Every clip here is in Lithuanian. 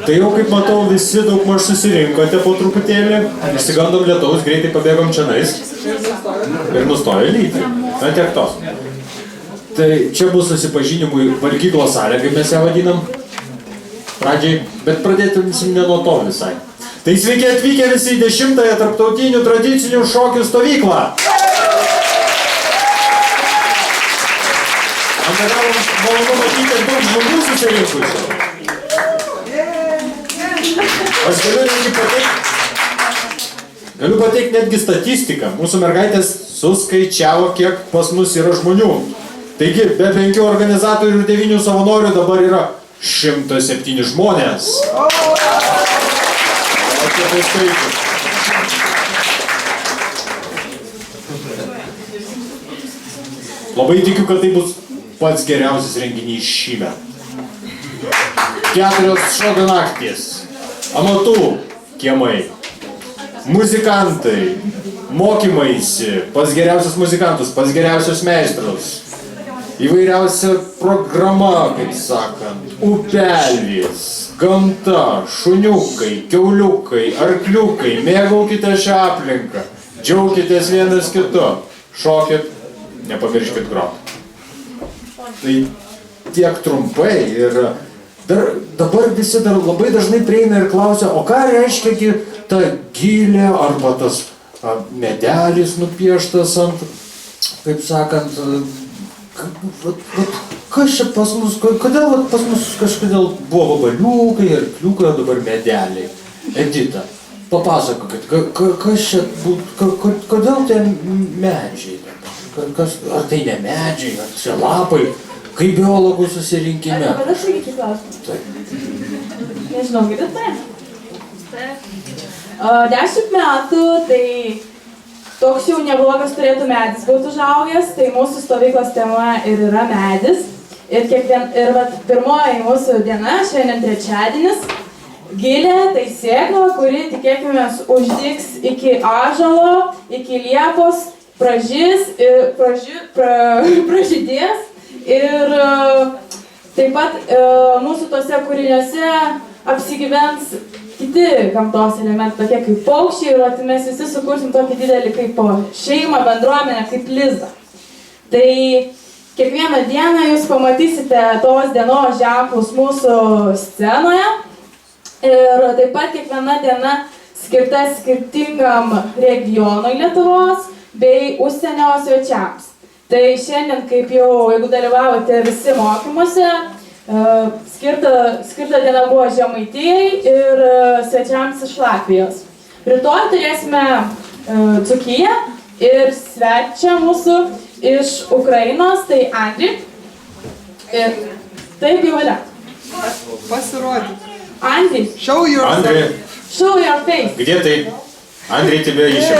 Tai jau kaip matau, visi daugmaž susirinkote po truputėlį, išsigandom lietaus, greitai pabėgom čionais ir nustojo lyti. Na tiek tos. Tai čia bus susipažinimui valgyklos salė, kaip mes ją vadinam pradžiai, bet pradėtumsim ne nuo to visai. Tai sveiki atvykę visi į 10-ąją tarptautinių tradicinių šokių stovyklą. Man malonu matyti daug žmonių susirinkusių. Aš galiu pateikti netgi statistiką. Mūsų mergaitės suskaičiavo, kiek pas mus yra žmonių. Taigi, be 5 organizatorių ir 9 savanorių dabar yra 107 žmonės. Labai tikiu, kad tai bus pats geriausias renginys šįmet. 4 šokio naktys. Amatų kiemai, muzikantai, mokymaisi, pas geriausius muzikantus, pas geriausius meistrus, įvairiausia programa, kaip sakant, upelis, gamta, šuniukai, kiauliukai, arkliukai, mėgaukite šią aplinką, džiaukitės vienas kitu, šokit, nepamirškit groti. Tai tiek trumpai ir dabar visi dar labai dažnai prieina ir klausia, o ką reiškia ta gilė arba tas medelis nupieštas ant, kaip sakant, kas čia pas mus, kodėl pas mus kažkodėl buvo vabaliukai, arkliukai, o dabar medeliai. Edita, papasakokit, kas čia, kodėl tie medžiai, ar tai ne medžiai, ar čia lapai? Kaip biologų susirinkime. Ar aš irgi iki klausimą? Taip. Nežinau, girdit mane? Taip. 10 metų, tai toks jau neblogas turėtų medis būtų užaugęs, tai mūsų stovyklos tema ir yra medis. Ir pirmoji mūsų diena, šiandien trečiadienis, gilė, tai sėkla, kuri, tikėkime, uždygs iki ąžuolo, iki liepos, pražydės. Ir taip pat mūsų tose kūriniuose apsigyvens kiti gamtos elementai, tokie kaip paukščiai, ir mes visi sukursim tokį didelį kaip šeimą, bendruomenę, kaip lizdą. Tai kiekvieną dieną jūs pamatysite tos dienos ženklus mūsų scenoje. Ir taip pat kiekviena diena skirta skirtingam regionui Lietuvos bei užsienio svečiams. Tai šiandien, kaip jau, jeigu dalyvavote visi mokymuose, skirta diena buvo Žemaitijai ir svečiams iš Latvijos. Rytoj turėsime Dzūkiją ir svečią mūsų iš Ukrainos, tai Andri. Ir taip jau yra. Pasirodyk. Andri. Show yourself. Андрей, Show your face. где ты? Андрей, тебя ищем.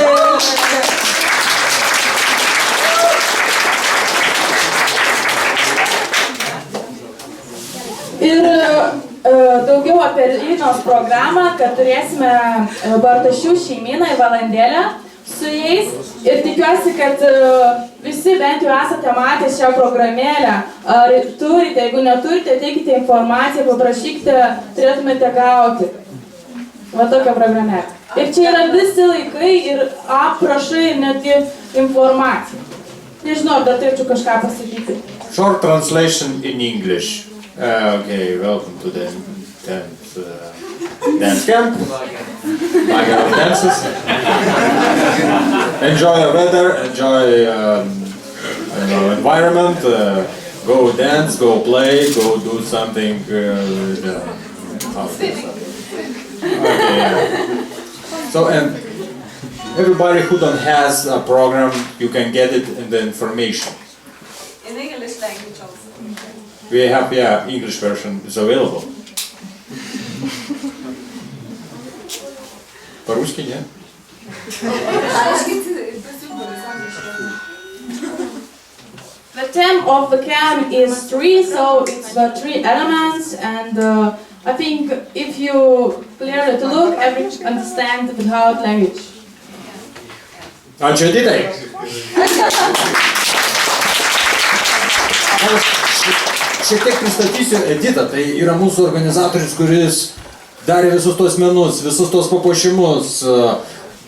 Ir daugiau apie rytdienos programą, kad turėsime Bartašių šeimyną į valandėlę su jais. Ir tikiuosi, kad visi bent jau esate matę šią programėlę. Ar turite, jeigu neturite, teikite informaciją, paprašykite, turėtumėte gauti. Va tokia programėlė. Ir čia yra visi laikai ir aprašai ir netgi informacija. Nežinau, ar dar turėčiau kažką pasakyti. Short translation in English. Okay, welcome to the 10th dance camp. Lager of dances. Enjoy the weather, enjoy environment. Go dance, go play, go do something. Okay. So, and everybody who don't has a program, you can get it in the information. In English language also. We have, yeah, English version is available. По-русски, нет? The theme of the camp is tree, so it's the three elements, and I think if you clearly to look, everyone understand without language. Ačiū, Editai. Šiek tiek pristatysiu Editą, tai yra mūsų organizatorius, kuris darė visus tos menus, visus tos papuošimus,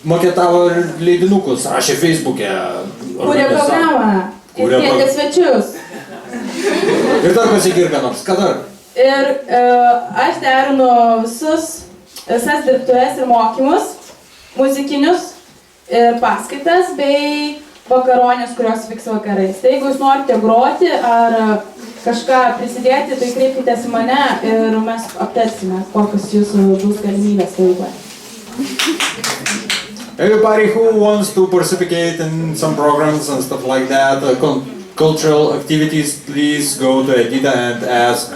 maketavo leidinukus, rašė Facebook'e. Kūrė programą ir Kūrė kvietė svečius. Ir dar pasigirka nors, ką dar? Ir aš derinu visas dirbtuves ir mokymus, muzikinius ir paskaitas bei vakaronės, kurios vyks vakarais. Tai jeigu jūs norite groti ar kažką prisidėti, tai kreipkitės į mane ir mes aptarsime, kokios jūsų bus galimybės veikloje. Everybody who wants to participate in some programs and stuff like that, cultural activities, please go to Edita and ask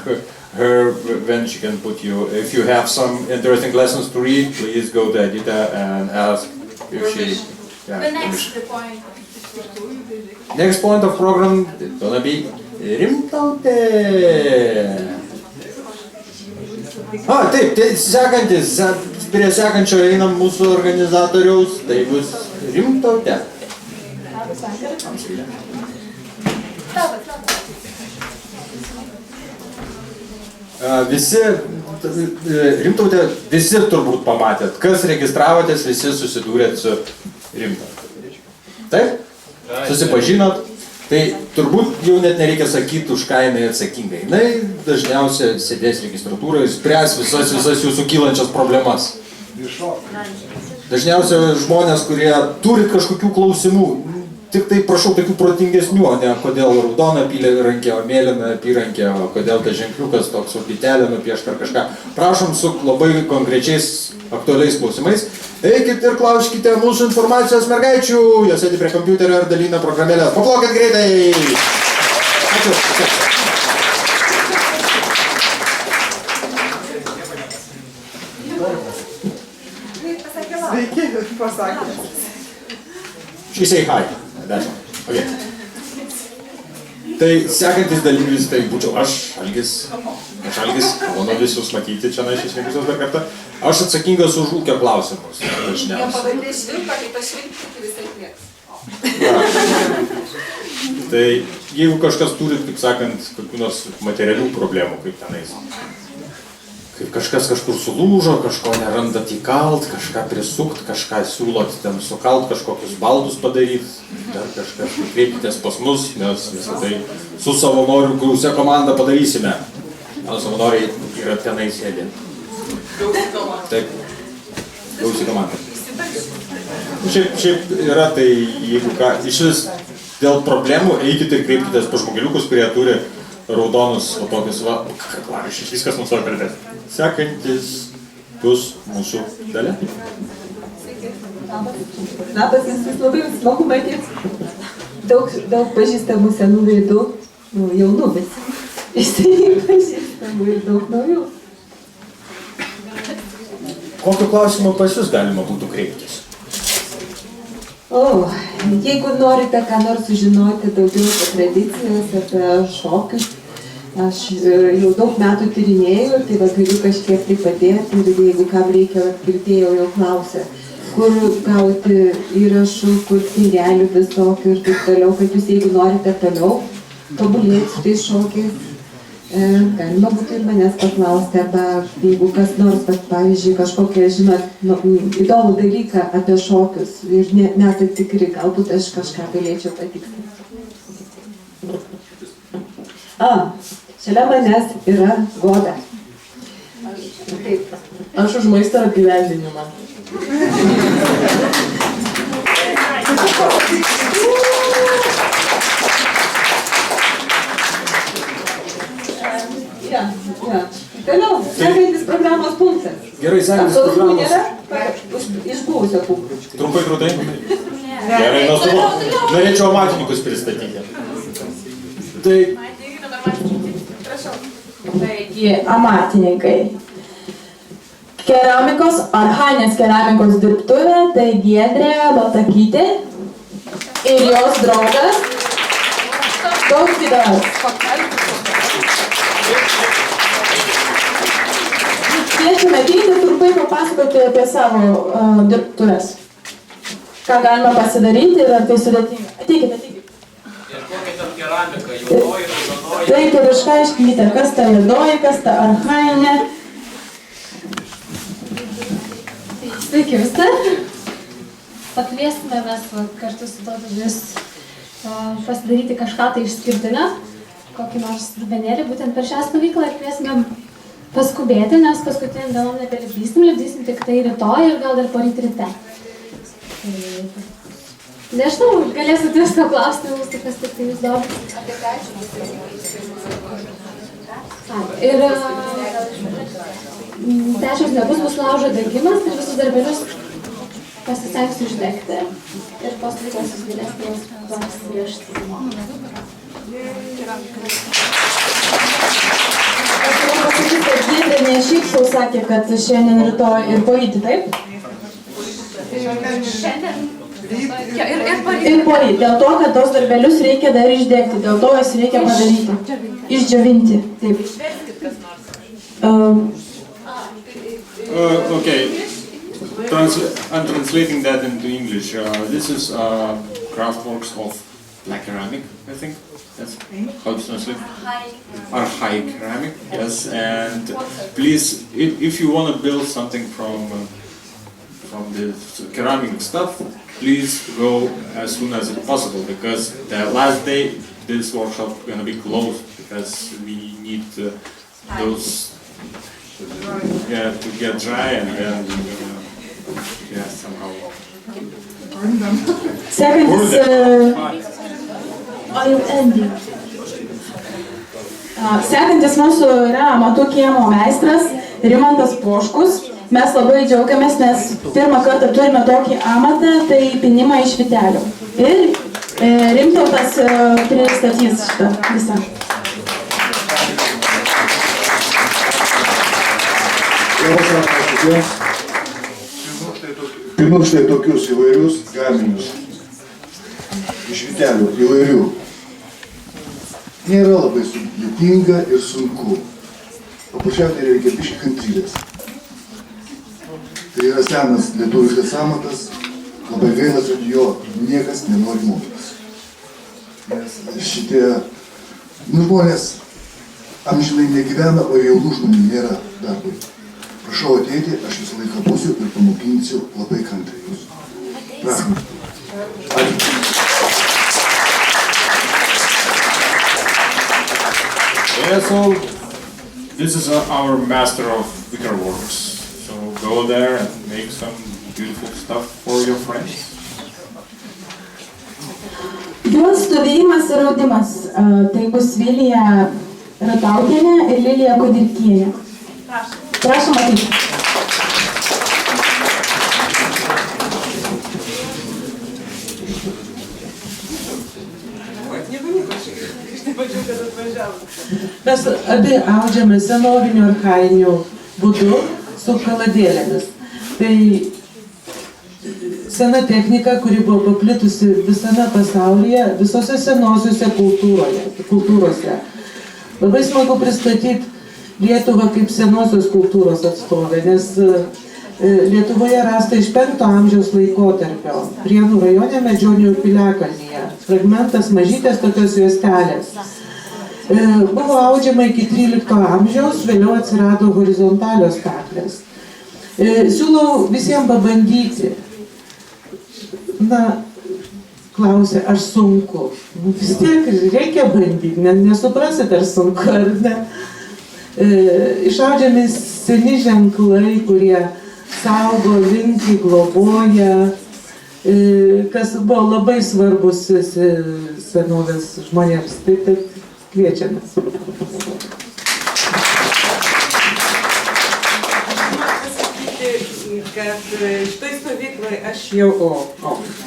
her when she can put you. If you have some interesting lessons to read, please go to Edita and ask if she. The next point. Next point of program is gonna be Rimtautė. Taip, tai sekantis, prie sekančio einam mūsų organizatoriaus, tai bus Rimtautė. Visi, Rimtautė, visi turbūt pamatėt, kas registravotės, visi susidūrėt su Rimtautė. Taip? Susipažinot? Tai turbūt jau net nereikia sakyti, už ką jinai atsakinga. Jinai dažniausiai sėdės registratūroje ir spręs visas jūsų kylančias problemas. Dažniausiai žmonės, kurie turit kažkokių klausimų, tik tai prašau tokių protingesnių, o ne kodėl raudona apyrankė, o mėlyna apyrankė, o kodėl tas ženkliukas toks su plytelė nupiešta ar kažką. Prašom su labai konkrečiais aktualiais klausimais. Eikit ir klauskite mūsų informacijos mergaičių, jos sėdi prie kompiuterio ir dalina programėlės. Paplokit greitai! Ačiū. Sveiki, pasakė. She say hi. That's all. Okay. Tai sekantis dalyvis, tai būčiau aš, Algis, malonu visus matyti čia išrinkusios dar kartą. Aš atsakingas už ūkio klausimus. Nepavadai švilpą, kaip pašvilpti, tai visai lieks. Tai jeigu kažkas turit, kaip sakant, kokių nors materialių problemų, kaip tenais. Kaip kažkas kažkur sulūžo, kažko nerandat įkalt, kažką prisukt, kažką siūlot ten sukalt, kažkokius baldus padaryt, dar kažkas, tai kreipkitės pas mus, nes visą tai su savanorių gausia komanda padarysime. Mano savanoriai yra tenai sėdė. Taip, gausi komanda. Šiaip yra, tai jeigu ką, iš vis dėl problemų eikite ir kreipkitės pas žmogeliukus, kurie turi raudonus, o tokius va, klavišys, viskas mums savo pridės. Sekantis bus mūsų Dalia. Labas, viskas labai smagu matyti. Daug pažįstamų senų veidų, jaunų, bet išseniai pažįstamų ir daug naujų. Kokiu klausimu pas jūs galima būtų kreiptis? Jeigu norite ką nors sužinoti daugiau apie tradicijas, apie šokius, aš jau daug metų tyrinėjau, tai va galiu kažkiek tai padėti ir jeigu kam reikia, girdėjau, jau klausė, kur gauti įrašų, kur knygelių visokių ir taip toliau, kad jūs jeigu norite toliau tobulėti su tais šokiais, galima būtų ir manęs paklausti, arba jeigu kas nors, pavyzdžiui, kažkokią, žinot, įdomų dalyką apie šokius ir nesat tikri, galbūt aš kažką galėčiau patikslinti. Šalia manęs yra Goda. Aš už maisto apgyvendinimą. Toliau, sekantis programos punktas. Gerai, sekantis programos. Iš buvusio punkto. Trumpai krūtai? Gerai, nuostabu. Norėčiau amatininkus pristatyti. Tai Taigi, amatininkai. Keramikos, archainės keramikos dirbtuvė, tai Giedrė Baltakytė ir jos draugas Tautvydas. Kviečiame ateiti ir trumpai papasakoti apie savo dirbtuves. Ką galima pasidaryti ir ar tai sudėtinga. Ateikite. Ir kokia tam keramika, jaunoji, raudonoji. Taip ir išaiškinkite, kas ta juodoji, kas ta archainė. Sveiki visi. Pakviesime mes kartu su Dovydu pasidaryti kažką tai išskirtinio, kokį nors dubenėlį būtent per šią stovyklą ir kviesime paskubėti, nes paskutinį dienom nebelipdysim tik tai rytoj ir gal dar poryt ryte. Nežinau, galėsit visko klausti mūsų, kas tik tai jūs domina. Ir pečiaus nebus, bus laužo degimas ir visus darbelius pasistengsiu uždegti ir po stovyklos jūs galėsite juos pasivežti namo. Pasakyti, kad Giedrė ne šiaip sau sakė, kad šiandien, rytoj ir poryt, taip? Šiandien Ir poryt, dėl to, kad tos darbelius reikia dar išdegti, dėl to jas reikia padaryti. Išdžiovinti, taip. Okay. I'm translating that into English. This is craftworks of black ceramic, I think. That's how to translate. Archaic ceramic, yes. And please, if you want to build something from the ceramic stuff, please go as soon as it's possible, because the last day this workshop is going to be closed, because we need those to get dry and then somehow Sekantis mūsų yra amatų kiemo meistras Rimantas Poškus. Mes labai džiaugiamės, nes pirmą kartą turime tokį amatą, tai pinimą iš vytelių. Ir Rimtautas pristatys šitą visą. Pinu štai tokius įvairius gaminius iš vytelių įvairių. Nėra labai sudėtinga ir sunku. Paprasčiausiai reikia biškį kantrybės. Tai yra senas lietuviškas amatas, labai gaila, kad jo niekas nenori mokytis. Nes šitie žmonės amžinai negyvena, o jaunų žmonių nėra darbui. Prašau ateiti, aš visą laiką būsiu ir pamokinsiu labai kantriai jūs. Prašom. Ačiū. Yeah, so this is our master of wickerworks. So go there and make some beautiful stuff for your friends. Jos stovėjimas ir audimas. Tai bus Vilija Ratautienė ir Lilija Kudirkienė. Prašom ateiti. Mes abi audžiame senoviniu archainiu būdu su kaladėlėmis. Tai sena technika, kuri buvo paplitusi visame pasaulyje, visose senosiuose kultūrose. Labai smagu pristatyti Lietuvą kaip senosios kultūros atstovė, nes Lietuvoje rasta iš 5 amžiaus laikotarpio, Prienų rajone Medžionių piliakalnyje, fragmentas mažytės tokios juostelės. Buvo audžiama iki 13 amžiaus, vėliau atsirado horizontalios staklės. Siūlau visiems pabandyti. Na, klausė, ar sunku? Vis tiek reikia bandyti, nesuprasit, ar sunku, ar ne. Išaudžiami seni ženklai, kurie saugo, linki, globoja, kas buvo labai svarbus senovės žmonėms. Taip, kviečiamės. Kad šitoj stovyklai aš jau,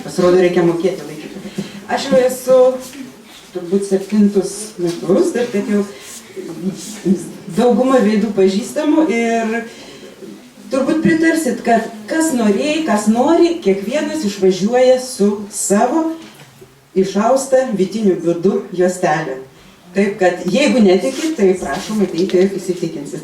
pasirodo, reikia mokėti laikyti. Aš jau esu turbūt 7 metus, taip kad jau daugumą veidų pažįstamų ir turbūt pritarsit, kad kas nori, kiekvienas išvažiuoja su savo išausta vytiniu būdu juostelė. Taip kad jeigu netikit, tai prašom ateiti ir įsitikinsit.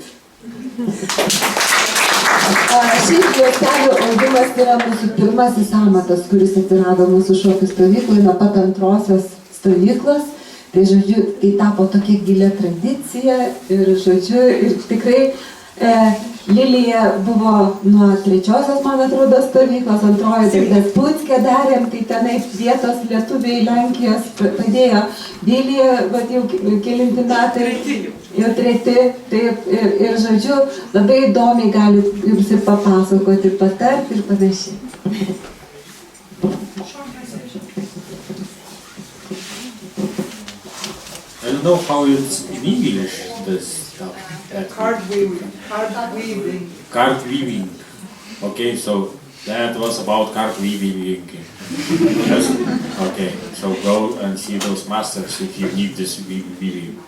Šiaip juostelių audimas yra mūsų pirmasis amatas, kuris atsirado mūsų šokių stovykloje nuo pat antrosios stovyklos. Tai, žodžiu, tai tapo tokia gilia tradicija ir, žodžiu, ir tikrai Lilija buvo nuo 3-osios, man atrodo, stovyklos, 2-oji dar Puckę darėm, tai tenai vietos lietuviai Lenkijos padėjo. Lilija, vat jau kelinti metai, jau 3, taip, ir žodžiu, labai įdomiai gali jums ir papasakoti, patarti ir panašiai. I don't know how it's in English, this stuff. Card weaving. Card weaving. Okay, so that was about card weaving. Yes? Okay, so go and see those masters if you need this weaving.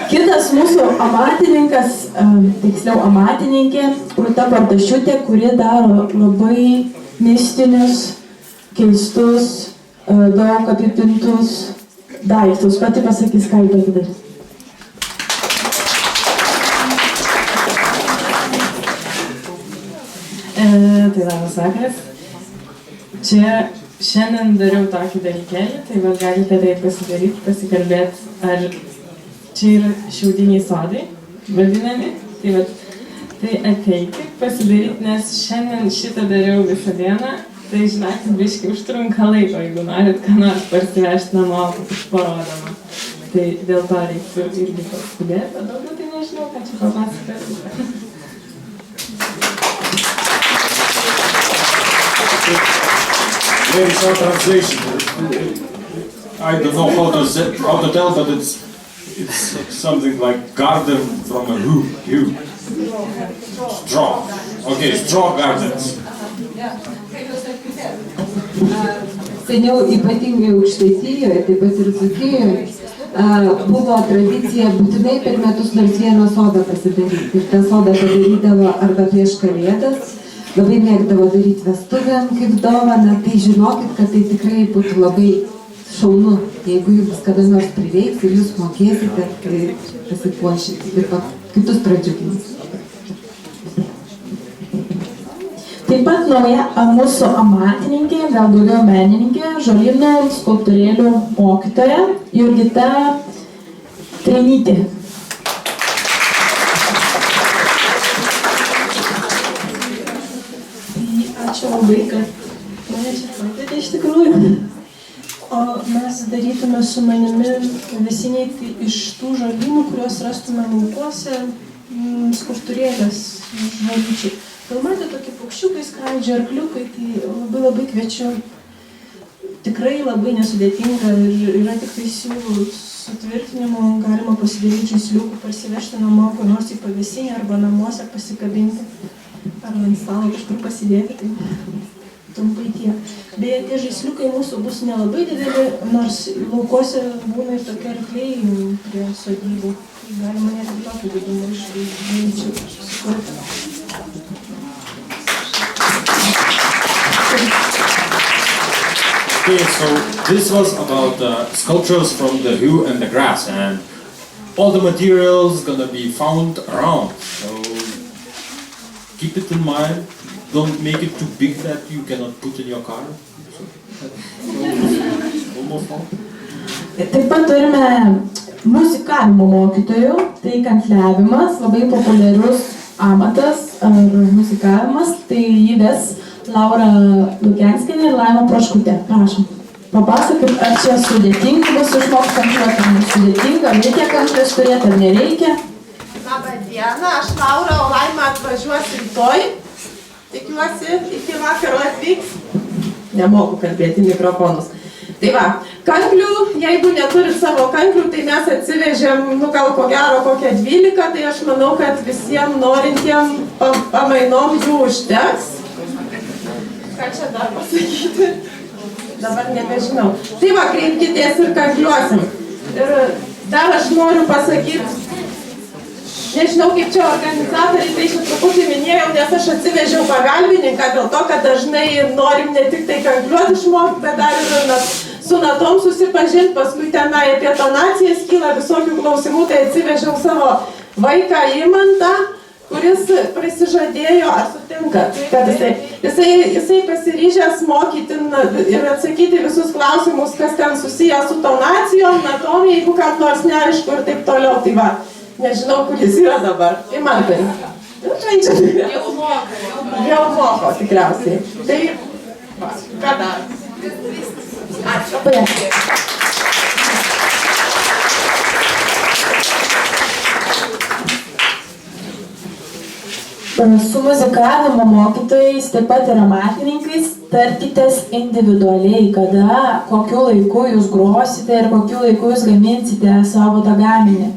Kitas mūsų amatininkas, tiksliau amatininkė, Rūta Bartašiūtė, kuri daro labai mistinius, keistus, daug apipintus daiktus. Pati pasakys, ką jį padarys. Tai labas vakaras. Čia šiandien dariau tokį dalykėlį, tai vat galite tai pasidaryti, pasikalbėti, ar čia yra šiaudiniai sodai vadinami. Tai vat, tai ateikit pasidaryti, nes šiandien šitą dariau visą dieną. Tai žinokit, biškai užtrunka laiko, jeigu norit ką nors parsivežti namo parodama. Tai dėl to reiktų irgi paskubėti, o daugiau tai nežinau, ką čia papasakoti. Very short translation. I don't know how to tell, but it's something like garden from a hue. Straw. Okay, straw gardens. Seniau ypatingai Aukštaitijoje, taip pat ir Dzūkijoje, buvo tradicija būtinai per metus nors vieną sodą pasidaryti. Ir tą sodą padarydavo arba prieš Kalėdas, labai mėgdavo daryti vestuvėm kaip dovaną, tai žinokit, kad tai tikrai būtų labai šaunu, jeigu jums kada nors prireiks ir jūs mokėsite, tai pasipuošite ir kitus pradžiugins. Taip pat nauja mūsų amatininkė, gal daugiau menininkė, žolynų skulptūrėlių mokytoja Jurgita Treinytė. Ačiū labai, kad mane čia pakvietė iš tikrųjų. O mes darytume su manimi vesiniai tai iš tų žolynų, kuriuos rastume laukuose, skulptūrėlės žolyčiai. Gal matė tokie paukščiukai, skraidžia, arkliukai, tai labai kviečiu. Tikrai labai nesudėtinga ir yra tik tai siūlų sutvirtinimo, galima pasidaryti žaisliukų, parsivežti namo, kur nors į pavėsinę arba namuose pasikabinti, arba ant stalo kažkur pasidėti, tai trumpai tiek. Beje, tie žaisliukai mūsų bus nelabai dideli, nors laukuose būna ir tokie arkliai prie sodybų. Tai galima net ir tokį didumą iš žaisliukų sukurti. Okay, so this was about sculptures from the hue and the grass, and all the materials gonna be found around. So keep it in mind. Don't make it too big that you cannot put in your car. Almost all. Taip pat turime muzikavimo mokytojų, tai kankliavimas, labai populiarus amatas ar muzikavimas, tai jį ves Laura Lukenskienė ir Laima Proškutė. Prašom. Papasakot, ar čia sudėtinga bus išmokti kankliuoti, ar nesudėtinga, ar reikia kanklės turėti, ar nereikia? Labą dieną, aš Laura, o Laima atvažiuos rytoj. Tikiuosi, iki vakaro atvyks. Nemoku kalbėti mikrofonus. Tai va, kanklių, jeigu neturit savo kanklių, tai mes atsivežėm, gal ko gero kokią 12, tai aš manau, kad visiems norintiem pamainom jų užteks. Ką čia dar pasakyti? Dabar nebežinau. Tai va, kreipkitės ir kankliuosim. Ir dar aš noriu pasakyti, nežinau kaip čia organizatoriai, tai čia truputį minėjau, nes aš atsivežiau pagalbininką dėl to, kad dažnai norim ne tik tai kankliuoti išmokti, bet dar ir su natom susipažinti, paskui tenai apie tonacijas kyla visokių klausimų, tai atsivežiau savo vaiką Imantą, kuris prisižadėjo, ar sutinkat, kad jisai pasiryžęs mokyti ir atsakyti visus klausimus, kas ten susiję su tonacijom, natom, jeigu kam nors neaišku ir taip toliau. Tai va, Nežinau, kur jis yra dabar. Tai man tai. Žaidžia. Jau moko tikriausiai. Tai, va, ką dar? Ačiū. Su muzikavimo mokytojais, taip pat ir amatininkais, tarkitės individualiai, kada, kokiu laiku jūs grosite ir kokiu laiku jūs gaminsite savo tą gaminį.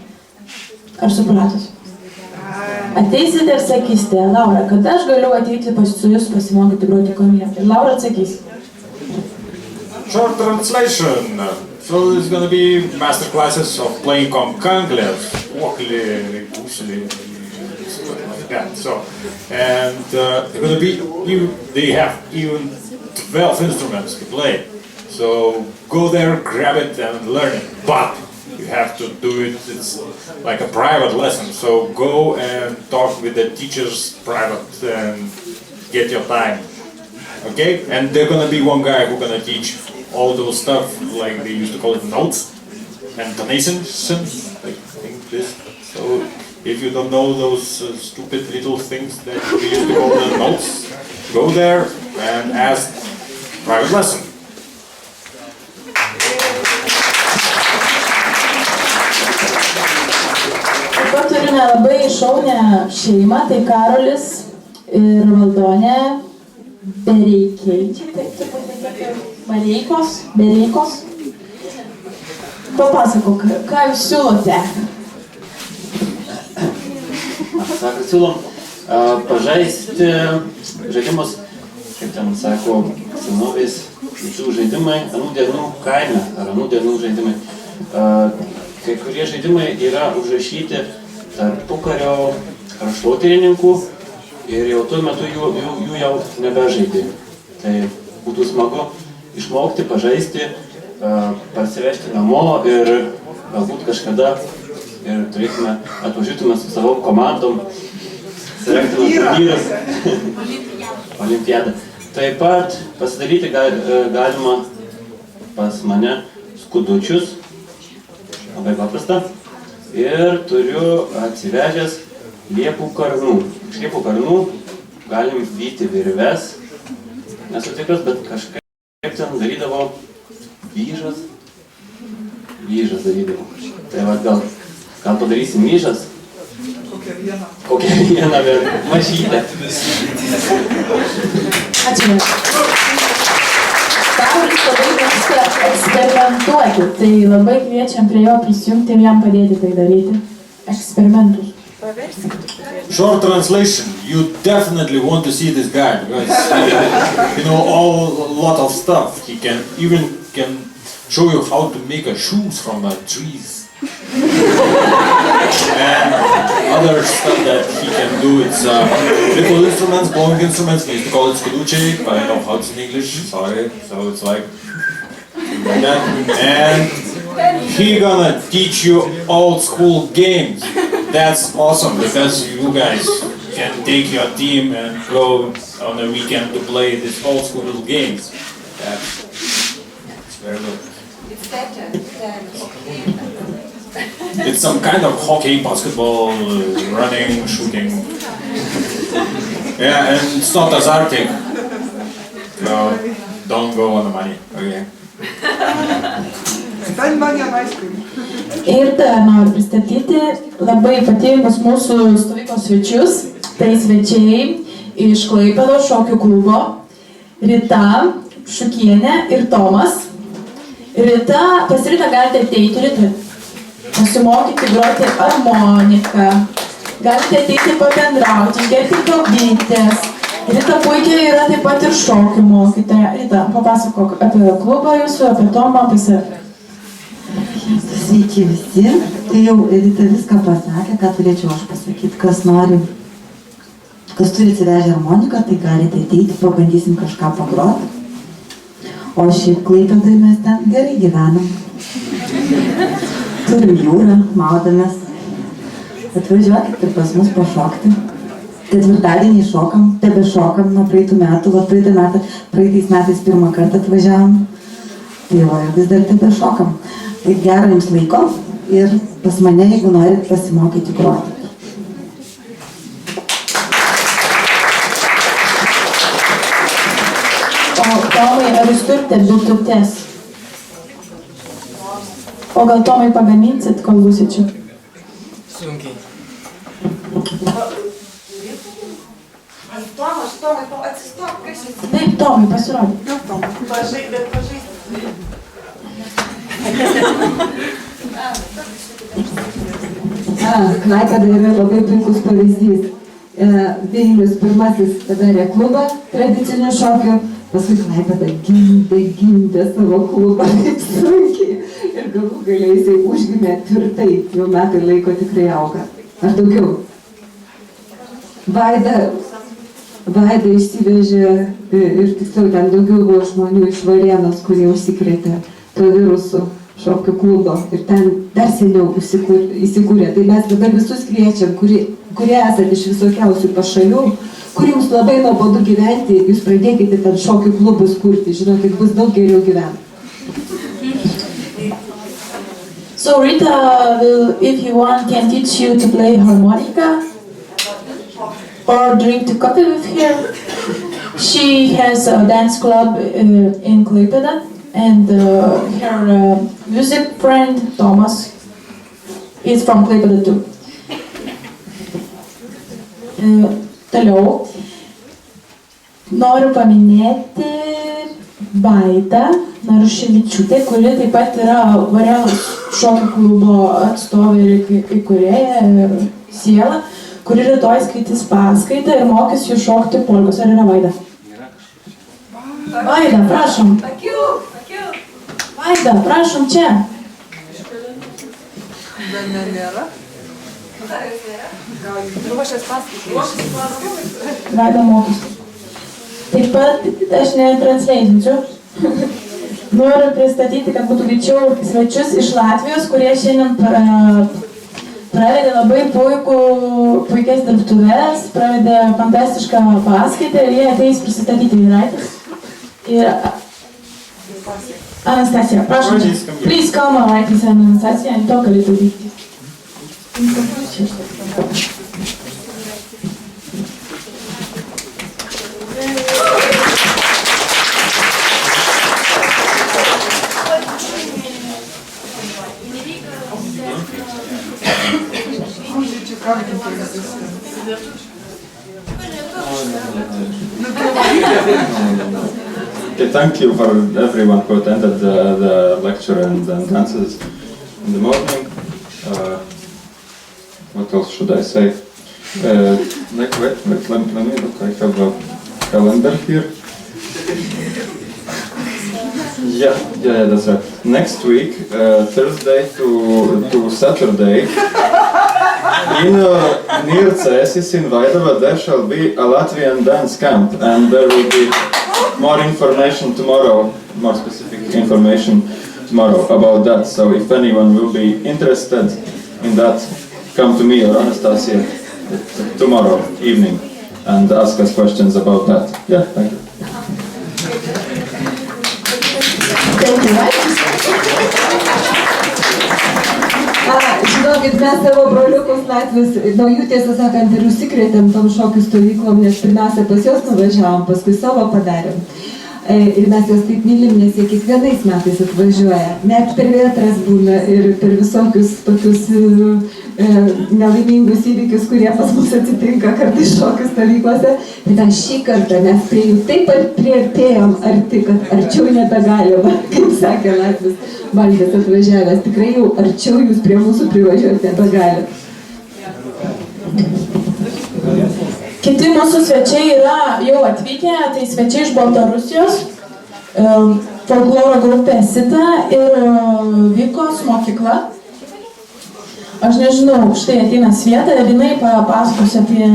Ar supratus? Ateisite ir sakysite, Laura, kada aš galiu ateiti pas jūs pasimokyti groti konglę? Ir Laura atsakys. Short translation. So there's gonna be master classes of playing conglers, wokli, usli, stuff like that. So, and they're gonna be they have even 12 instruments to play. So go there, grab it, and learn it. But you have to do it. It's like a private lesson. So go and talk with the teachers private and get your time. Okay? And there's gonna be one guy who's gonna teach all those stuff, like they used to call it notes and tonations, like this. So if you don't know those stupid little things that we used to call the notes, go there and ask private lesson. Taip pat turime labai šaunę šeimą, tai Karolis ir Valdonė Bereikeičiai, taip turbūt Bereikos. Papasakok, ką jūs siūlote? Sako, siūlom pažaisti žaidimus, kaip ten sako, senovės žaidimai, anų dienų kaime ar anų dienų žaidimai. Kai kurie žaidimai yra užrašyti tarpukario kraštotyrininkų ir jau tuo metu jų jau nebežaidė. Tai būtų smagu išmokti, pažaisti, parsivežti namo ir galbūt kažkada ir turėtume atvažiuotume su savo komandom, surengtume turnyrus, olimpiadą. Taip pat pasidaryti galima pas mane skudučius, labai paprasta, ir turiu atsivežęs liepų karnų. Iš liepų karnų galim vyti virves, nesu tikras, bet kažkaip ten darydavo vyžas darydavo. Tai va, gal padarysim vyžas? Kokią vieną, bet mažytę. Ačiū. Karolis labai mėgsta eksperimentuoti, tai labai kviečiam prie jo prisijungti ir jam padėti tai daryti. Eksperimentus. Short translation. You definitely want to see this guy because you know a lot of stuff. He can show you how to make a shoes from trees and other stuff that he can do. It's little instruments, blowing instruments. We used to call it skuduche, but I don't know how it's in English. Sorry. So it's like that. And he gonna teach you old school games. That's awesome because you guys can take your team and go on a weekend to play these old school little games. It's very good. It's better than It's some kind of hockey, basketball, running, shooting. Yeah, and it's not azartic. No, don't go on the money. Okay. Ir dar noriu pristatyti labai ypatingus mūsų stovyklos svečius. Tai svečiai iš Klaipėdos šokių klubo Rita Šukienė ir Tomas. Pas Ritą galite ateiti pasimokyti groti armoniką. Galite ateiti pabendrauti, gerti kavytės. Rita puikiai yra taip pat ir šokių mokytoja. Rita, papasakok apie klubą jūsų, apie Tomą, apie save. Sveiki visi, tai jau Rita viską pasakė, ką turėčiau aš pasakyti, kas nori, kas turi atsivežę harmoniką, tai galite ateiti, pabandysim kažką pagroti. O šiaip Klaipėdoj mes ten gerai gyvenam. Turim jūrą, maudamės. Atvažiuokit ir pas mus pašokti. Ketvirtadienį šokam, tebe šokam nuo praeitų metų, praeitais metais pirmą kartą atvažiavam. Tai va, vis dar tebe šokam. Ir gero jums laiko, ir pas mane, jeigu norit pasimokyti groti. O Tomai, ar jūs turite bitutes? O gal Tomai pagaminsit, kol būsit čia? Sunkiai. Tomai, atsistok, kas jis. Taip, Tomai, pasirodė. Pažaisti. Klaipėda yra labai puikus pavyzdys. Vilnius pirmasis padarė klubą tradicinių šokių, paskui Klaipėda gimdė savo klubą taip sunkiai ir galų galiai jisai užgimė tvirtai, jau metai laiko tikrai auga. Ar daugiau? Vaida išsivežė ir tiksliau ten daugiau buvo žmonių iš Varėnos, kurie užsikrėtė to virusu šokių klubo ir ten dar seniau įsikūrė. Tai mes dabar visus kviečiam, kurie esate iš visokiausių pašalių, kur jums labai nuobodu gyventi, jūs pradėkite ten šokių klubus kurti, žinokit, bus daug geriau gyventi. So Rita will, if you want, can teach you to play harmonica or drink the coffee with her. She has a dance club in Klaipėda. And her music friend Thomas is from Klaipėda too. Toliau noriu paminėti Vaidą Naruševičiūtę, kuri taip pat yra Varėnos šokių klubo atstovė ir įkūrėja ir siela, kuri rytoj skaitys paskaitą ir mokys jų šokti polkos. Ar yra Vaida? Vaida, prašom. Vaida, prašom čia. Dar nėra? Ruošęs paskaitai. Vaida mokys. Taip pat aš netransleitinčiau. Noriu pristatyti, kad būtų greičiau svečius iš Latvijos, kurie šiandien pravedė labai puikias dirbtuves, pravedė fantastišką paskaitą ir jie ateis prisistatyti Vairaitis. Ir Anastasija, prašom. Please come Vairaitis and Anastasija and talk a little bit. Okay, thank you for everyone who attended the lecture and dances in the morning. What else should I say? Wait, let me look. I have a calendar here. Yeah, that's right. Next week, Thursday to Saturday, in near Cesis in Vaidava, there shall be a Latvian dance camp, and there will be more information tomorrow, more specific information tomorrow about that. So if anyone will be interested in that, come to me or Anastasia tomorrow evening and ask us questions about that. Yeah, thank you. Žinokit, mes savo broliukus Latvius, nuo jų tiesą sakant, ir užsikrėtėm tom šokių stovyklom, nes pirmiausia pas juos nuvažiavom, paskui savo padarėm. Ir mes juos taip mylim, nes jie kiekvienais metais atvažiuoja. Net per vėtras būna ir per visokius tokius nelaimingus įvykius, kurie pas mus atsitinka kartais šokių stovyklose. Bet šį kartą mes prie jų taip priartėjom arti, kad arčiau nebegalima, kaip sakė Latvis Valdas atvažiavęs. Tikrai jau arčiau jūs prie mūsų privažiuoti nebegalite. Kiti mūsų svečiai yra jau atvykę, tai svečiai iš Baltarusijos, folkloro grupė Sita ir Vikos mokykla. Aš nežinau, štai ateina Sveta ir jinai papasakos apie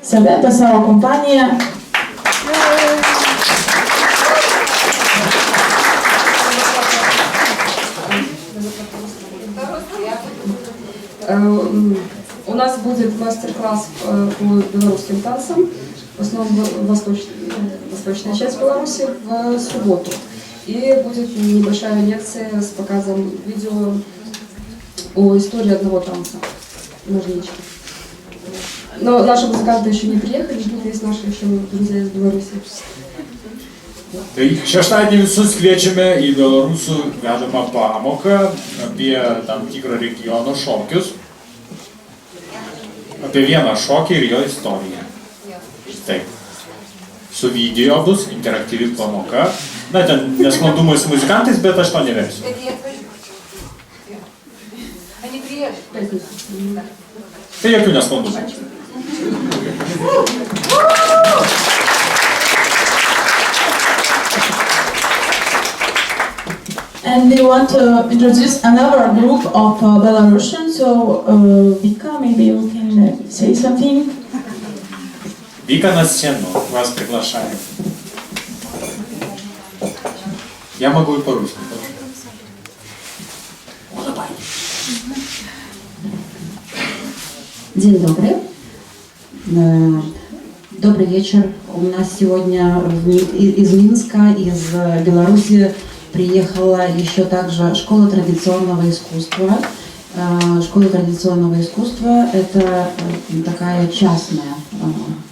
save, apie savo kompaniją. У нас будет мастер-класс по белорусским танцам, в основном восточная часть Беларуси, в субботу. И будет небольшая лекция с показом видео о истории одного танца на жничке. Но наши музыканты еще не приехали, ждут, есть наши еще друзья из Беларуси. Tai šeštadienį visus kviečiame į Belarusų vedamą pamoką apie tam tikrą regiono šokius, apie vieną šokį ir jo istoriją. Taip. Su video bus interaktyvi pamoka. Na, ten nesklandumai su muzikantais, bet aš to neversiu. Tai jokių nesklandumų. And we want to introduce another group of Belarusians, so Vika, maybe you can say something. Вика на сцену, вас приглашаем. Я могу и по-русски тоже. День добрый. Добрый вечер. У нас сегодня из Минска, из Беларуси приехала еще также школа традиционного искусства. Школа традиционного искусства – это такая частная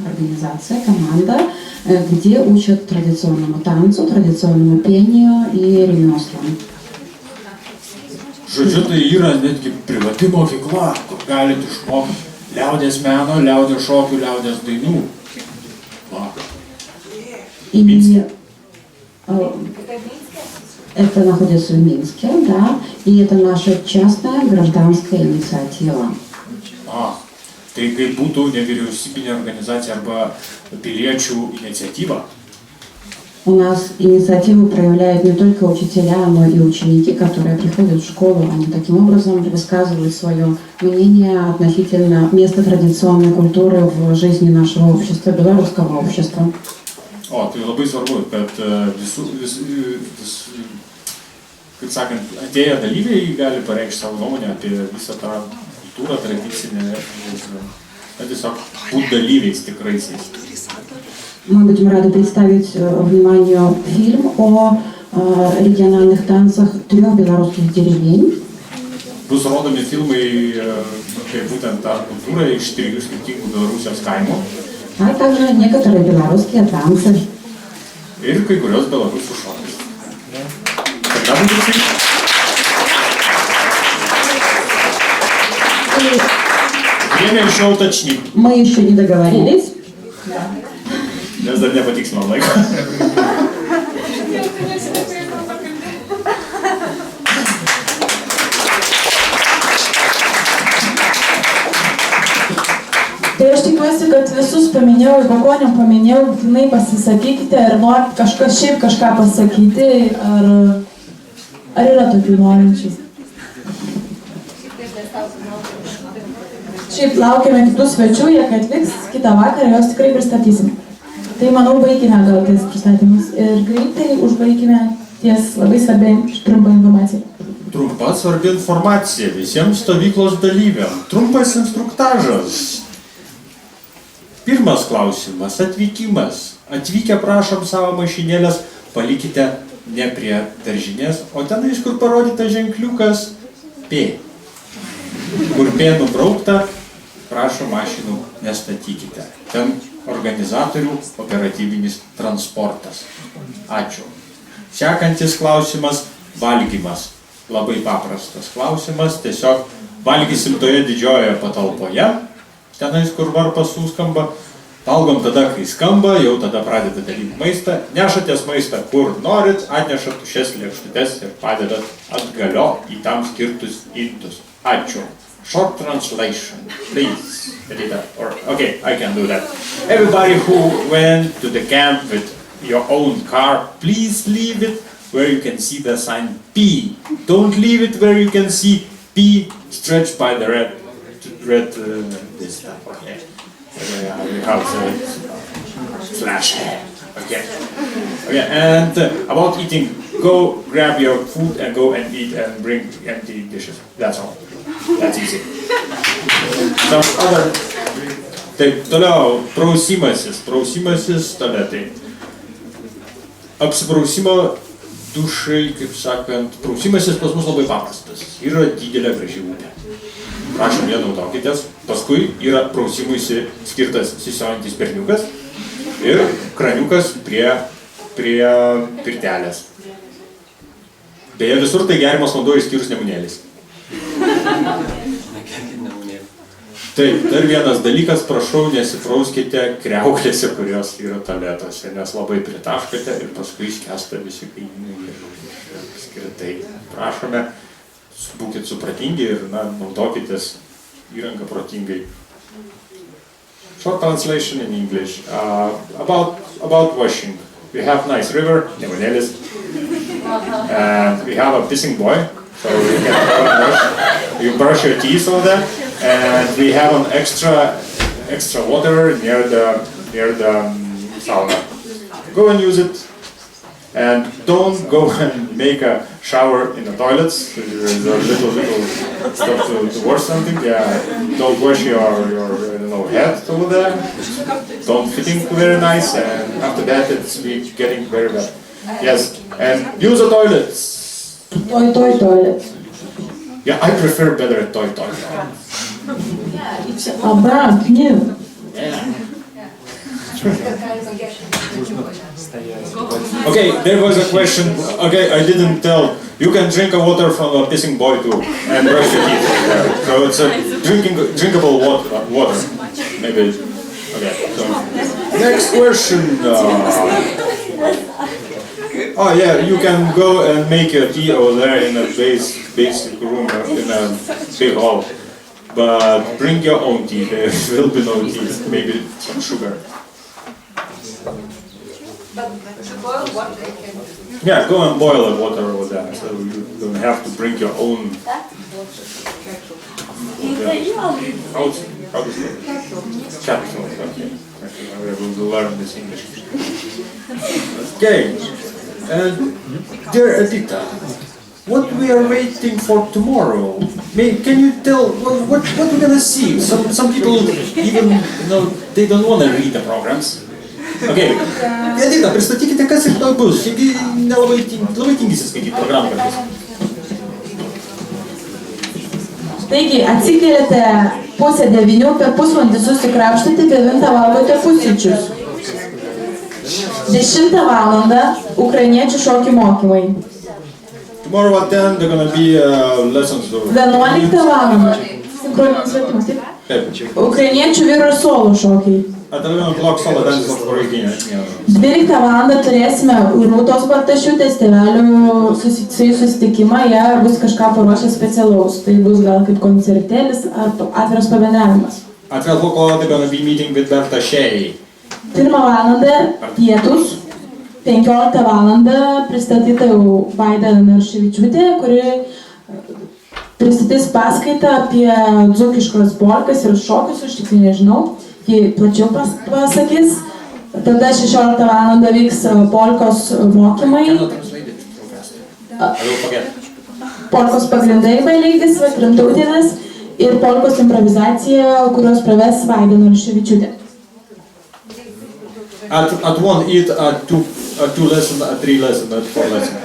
организация, команда, где учат традиционному танцу, традиционному пению и ремеслам. Žodžiu, tai yra netgi privati mokykla, kur galite išmokti liaudės meno, liaudės šokių, liaudės dainų. Va. И это находится в Минске, да, и это наша частная гражданская инициатива. Tai kaip būtų nevyriausybinė organizacija arba piliečių iniciatyva. У нас инициативу проявляют не только учителя, но и ученики, которые приходят в школу. Они таким образом высказывают свое мнение относительно места традиционной культуры в жизни нашего общества, белорусского общества. O, tai labai svarbu, kad kaip sakant, atėję dalyviai gali pareikšti savo nuomonę apie visą tą kultūrą tradicinę, tiesiog būt dalyviais tikraisiais. Мы будем рады представить вниманию фильм о региональных танцах 3 белорусских деревень. Bus rodomi filmai apie būtent tą kultūrą iš 3 skirtingų Belarusijos kaimų. А также некоторые белорусские танцы. Ir kai kurios belarusų šokis. Когда будет фильм? Время еще уточним. Мы еще не договорились. Nes dar nepatikslinom laiko. Tai aš tikiuosi, kad visus paminėjau, ir pakonėm paminėjau, būtinai pasisakykite ir norit šiaip kažką pasakyti, ar yra tokių norinčių. Šiaip laukiame kitų svečių, jie atvyks kitą vakarą, juos tikrai pristatysim. Tai manau, baigime gal ties pristatymus ir greitai užbaigime ties labai svarbiai trumpą informaciją. Trumpa svarbi informacija visiems stovyklos dalyviams. Trumpas instruktažas. Pirmas klausimas – atvykimas. Atvykę prašom savo mašinėlės, palikite ne prie daržinės, o tenais, kur parodyta ženkliukas P. Kur P nubraukta, prašom mašinų nestatykite. Ten organizatorių operatyvinis transportas. Ačiū. Sekantis klausimas – valgymas. Labai paprastas klausimas, tiesiog valgysim toje didžiojoje patalpoje, tenais, kur varpas suskamba, valgom tada, kai skamba, jau tada pradeda dalyti maistą, nešatės maistą kur norit, atnešat tuščias lėkštutes ir padedat atgalio į tam skirtus indus. Ačiū. Short translation, please. Okay, I can do that. Everybody who went to the camp with your own car, please leave it where you can see the sign P. Don't leave it where you can see P stretched by the red this stuff. Okay. We have the slash head. Okay. Okay. And about eating, go grab your food and go and eat and bring empty dishes. That's all. That's easy. Some other. Taip, toliau, prausimasis tualetai. Apsiprausimo dušai, kaip sakant, prausimasis pas mus labai paprastas. Yra didelė graži upė. Prašom, ją naudokitės. Paskui yra prausimuisi skirtas sisiojantis berniukas ir kraniukas prie pirtelės. Beje, visur tai gerimas vanduo išskyrus nemunėlis. Taip, dar vienas dalykas, prašau, nesiprauskite kriauklėse, kurios yra tualetuose, nes labai pritaškate ir paskui iškesta visi kaimynai ir apskritai. Prašome, būkit supratingi ir naudokitės įrangą protingai. Short translation in English. About washing. We have nice river, Nemunėlis. And we have a pissing boy, so you can go and wash. You brush your teeth over there. And we have an extra water near the sauna. Go and use it, and don't go and make a shower in the toilets. There's a little stuff to wash something. Yeah, don't wash your head over there. Don't fitting very nice, and after that it's getting very bad. Yes, and use the toilets. Toilet. Yeah, I prefer better toilet. It's a brand new. Okay, there was a question. Okay, I didn't tell. You can drink a water from a pissing boy too, and brush your teeth. So it's a drinkable water. Maybe. Okay. So next question. Oh yeah, you can go and make your tea over there in a basic room in a big hall. But bring your own tea, there will be no tea, maybe some sugar. But to boil water, you can do. Yeah, go and boil the water over there, so you don't have to bring your own. How does it? Capsule, okay. I will learn this English. Okay, and dear Edita, what we are waiting for tomorrow? Can you tell what we're gonna see? Some people even they don't want to read the programs. Okay. Edita, pristatykite, kas rytoj bus. Šiaipgi labai tingisi skaityti programą kartais. Taigi, atsikėlėte 8:30, per pusvalandį susikrapštyti, 9 valgote pusryčius. 10 valandą ukrainiečių šokių mokymai. Tomorrow at 10 they're gonna be lessons. 11 valandą. Sinchroninis vertimas, taip? Ukrainiečių vyrų solo šokiai. At 11 o'clock solo dances of Ukraine. 12 valandą turėsime Rūtos Bartašiūtės tėvelių susitikimą, jie bus kažką paruošę specialaus. Tai bus gal kaip koncertėlis ar atviras pabendravimas. At 12 o'clock they're gonna be meeting with Berta Shea. 1 valandą pietus, 15 valandą pristatyta jau Vaida Narševičiūtė, kuri pristatys paskaitą apie dzūkiškas polkas ir šokius, aš tikrai nežinau, ji plačiau pasakys. Tada 16 valandą vyks polkos mokymai. Polkos pagrindai baileidis, rimtautinės ir polkos improvizacija, kurios praves Vaida Narševičiūtė. At 1 eat, at 2 lesson, at 3 lesson, at 4 lesson.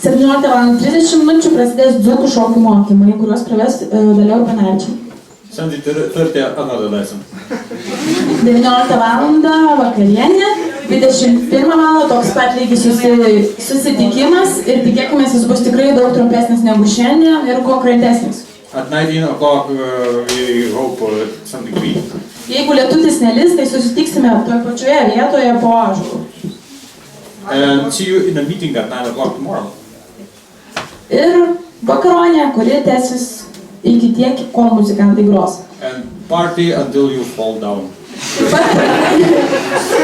17:30 min. Prasidės dzūkų šokių mokymai, kuriuos praves Dalia Urbanavičienė. 17:30 another lesson. 19 valandą vakarienė, 21 valandą toks pat lygis susitikimas ir tikėkime, jis bus tikrai daug trumpesnis negu šiandien ir konkretesnis. At 19 o'clock we hope something to eat. Jeigu lietutis nelis, tai susitiksime toje pačioje vietoje po ąžuolu. And see you in a meeting at 9 o'clock tomorrow. Ir vakaronė, kuri tęsis iki tiek, kol muzikantai gros. And party until you fall down.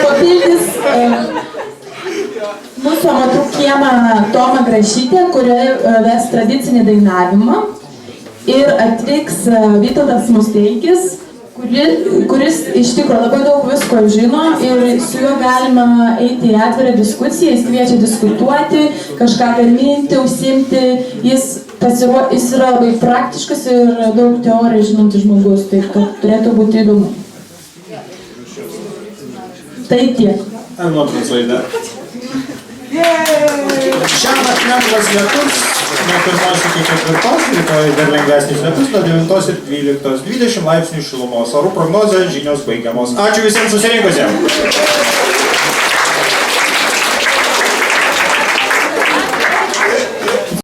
Papildys mūsų amatų kiemą Toma Grašytė, kurioje ves tradicinį dainavimą. Ir atvyks Vytautas Musteikis, kuris iš tikrųjų labai daug visko žino ir su juo galima eiti į atvirą diskusiją, jis kviečia diskutuoti, kažką gaminti, užsiimti, jis yra labai praktiškas ir daug teorijų žinantis žmogus, taip kad turėtų būti įdomu. Tai tiek. I'm not translate that. Šiąnakt lengvas lietus, nuo 1 iki 4, rytoj dar lengvesnis lietus, nuo 9 ir 12, 20 laipsnių šilumos. Orų prognozė, žinios baigiamos. Ačiū visiems susirinkusiems.